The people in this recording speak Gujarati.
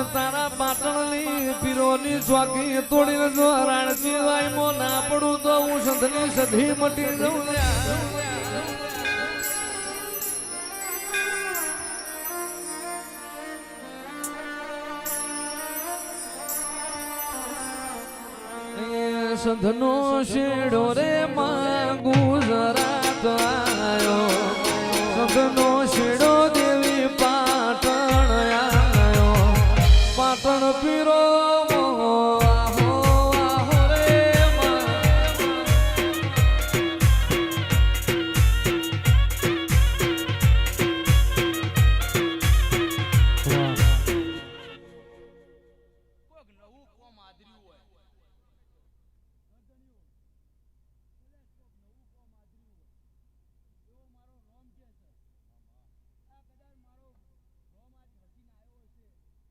તારા પાટણની પીરોની ચોકી તોડીને જો રાણજી વાયમો ના પડું તો હું સંતની સધી મટી જઉં સંધનો શેડો રે માં ગુજરાત આયો સંધનો શેડો દેવી પાટણ આયો પાટણ પીરો